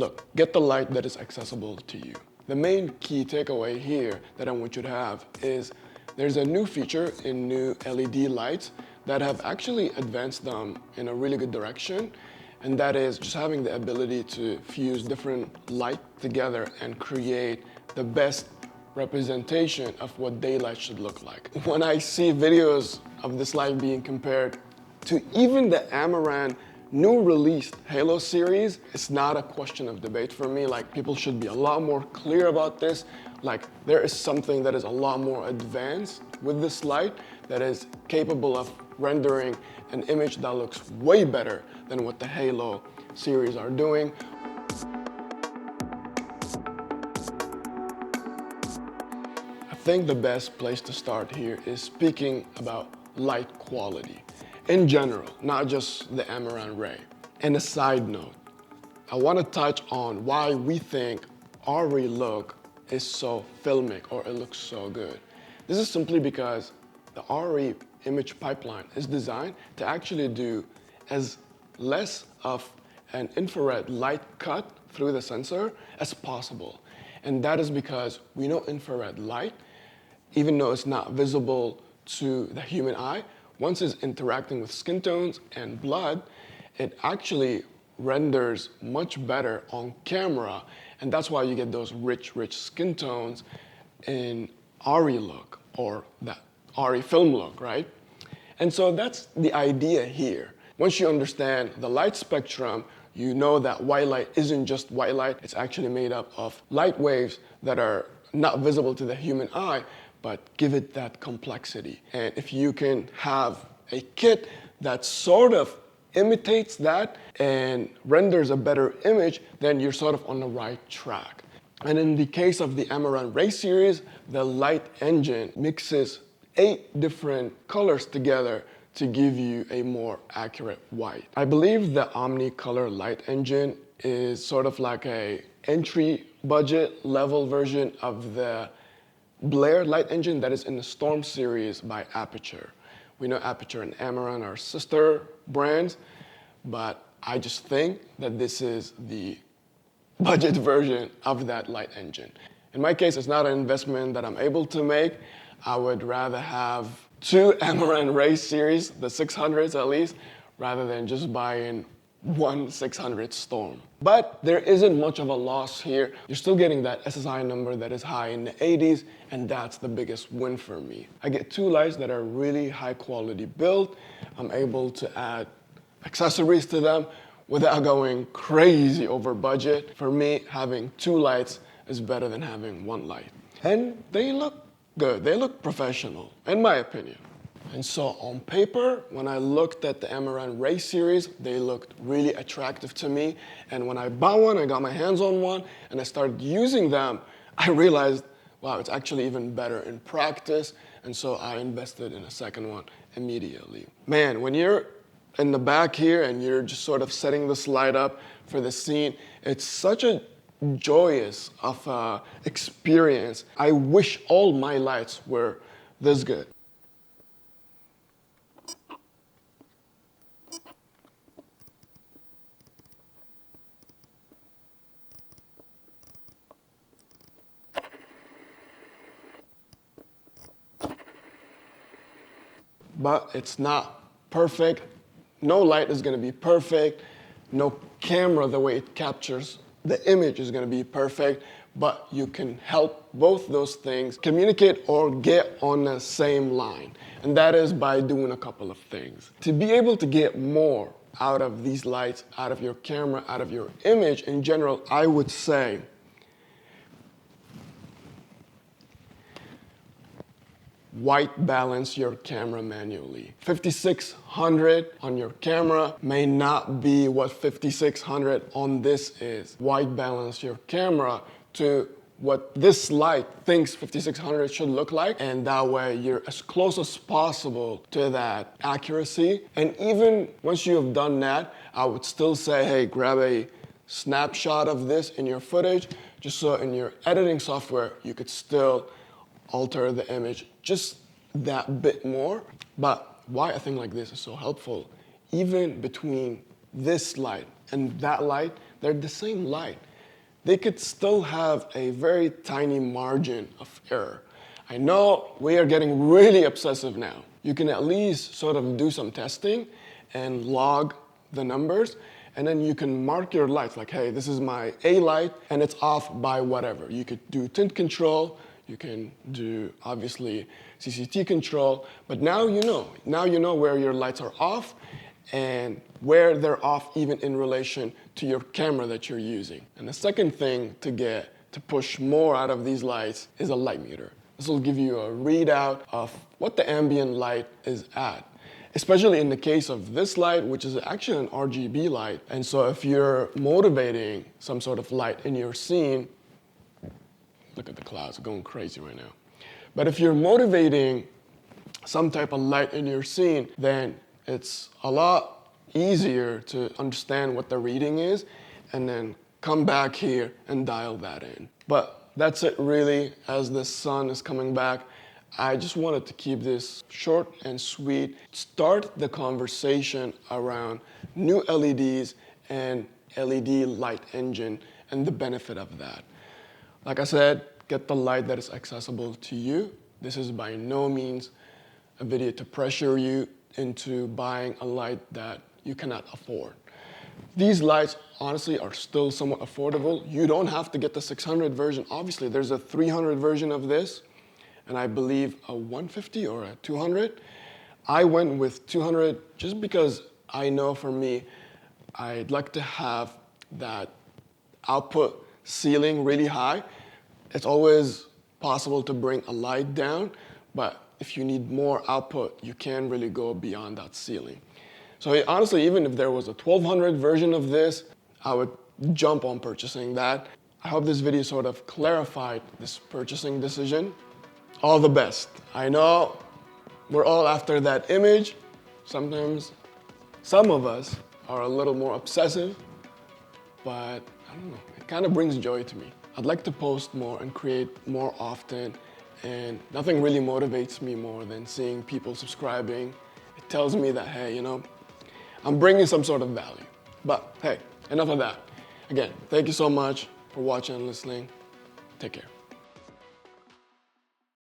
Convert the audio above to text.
Look, get the light that is accessible to you. The main key takeaway here that I want you to have is there's a new feature in new LED lights that have actually advanced them in a really good direction, and that is just having the ability to fuse different light together and create the best representation of what daylight should look like. When I see videos of this light being compared to even the Amaran new released Halo series, it's not a question of debate for me. Like, people should be a lot more clear about this. Like, there is something that is a lot more advanced with this light that is capable of rendering an image that looks way better than what the Halo series are doing. I think the best place to start here is speaking about light quality in general, not just the Amaran Ray. And a side note, I want to touch on why we think our look is so filmic, or it looks so good. This is simply because the RE image pipeline is designed to actually do as less of an infrared light cut through the sensor as possible. And that is because we know infrared light, even though it's not visible to the human eye, once it's interacting with skin tones and blood, it actually renders much better on camera. And that's why you get those rich skin tones in RE look, or that RE film look, right? And so that's the idea here. Once you understand the light spectrum, you know that white light isn't just white light. It's actually made up of light waves that are not visible to the human eye, but give it that complexity. And if you can have a kit that sort of imitates that and renders a better image, then you're sort of on the right track. And in the case of the Amaran Ray series, the light engine mixes 8 different colors together to give you a more accurate white. I believe the Omnicolor light engine is sort of like a entry budget level version of the Blair light engine that is in the Storm series by Aperture. We know Aperture and Amaran are sister brands, but I just think that this is the budget version of that light engine. In my case, it's not an investment that I'm able to make. I would rather have 2 Amaran Ray series, the 600s at least, rather than just buying one 600 Storm. But there isn't much of a loss here. You're still getting that SSI number that is high in the 80s, and that's the biggest win for me. I get 2 lights that are really high quality built. I'm able to add accessories to them without going crazy over budget. For me, having 2 lights is better than having 1 light. And they look good. They look professional, in my opinion. And so on paper, when I looked at the Amaran Ray series, they looked really attractive to me. And when I bought one, I got my hands on one, and I started using them, I realized, wow, it's actually even better in practice. And so I invested in a second one immediately. Man, when you're in the back here and you're just sort of setting this light up for the scene, it's such a joyous of experience. I wish all my lights were this good. But it's not perfect. No light is going to be perfect. No camera, the way it captures the image, is going to be perfect. But you can help both those things communicate or get on the same line. And that is by doing a couple of things. To be able to get more out of these lights, out of your camera, out of your image in general, I would say white balance your camera manually. 5600 on your camera may not be what 5600 on this is. White balance your camera to what this light thinks 5600 should look like, and that way you're as close as possible to that accuracy. And even once you have done that, I would still say, hey, grab a snapshot of this in your footage, just so in your editing software you could still alter the image just that bit more. But why a thing like this is so helpful, even between this light and that light, they're the same light. they could still have a very tiny margin of error. I know we are getting really obsessive now. You can at least sort of do some testing and log the numbers, and then you can mark your lights like, hey, this is my A light and it's off by whatever. You could do tint control, you can do obviously CCT control, but now you know. Now you know where your lights are off and where they're off even in relation to your camera that you're using. And the second thing to push more out of these lights is a light meter. This will give you a readout of what the ambient light is at, especially in the case of this light, which is actually an RGB light. And so if you're motivating some sort of light in your scene, look at the clouds going crazy right now. But if you're motivating some type of light in your scene, then it's a lot easier to understand what the reading is and then come back here and dial that in. But that's it really. As the sun is coming back, I just wanted to keep this short and sweet. Start the conversation around new LEDs and LED light engine and the benefit of that. Like I said, get the light that is accessible to you. This is by no means a video to pressure you into buying a light that you cannot afford. These lights honestly are still somewhat affordable. You don't have to get the 600 version. Obviously, there's a 300 version of this, and I believe a 150 or a 200. I went with 200 just because I know for me, I'd like to have that output ceiling really high. It's always possible to bring a light down, but if you need more output, you can't really go beyond that ceiling. So honestly, even if there was a 1200 version of this, I would jump on purchasing that. I hope this video sort of clarified this purchasing decision. All the best. I know we're all after that image. Sometimes some of us are a little more obsessive, but I don't know, it kind of brings joy to me. I'd like to post more and create more often, and nothing really motivates me more than seeing people subscribing. It tells me that, hey, you know, I'm bringing some sort of value. But hey, enough of that. Again, thank you so much for watching and listening. Take care.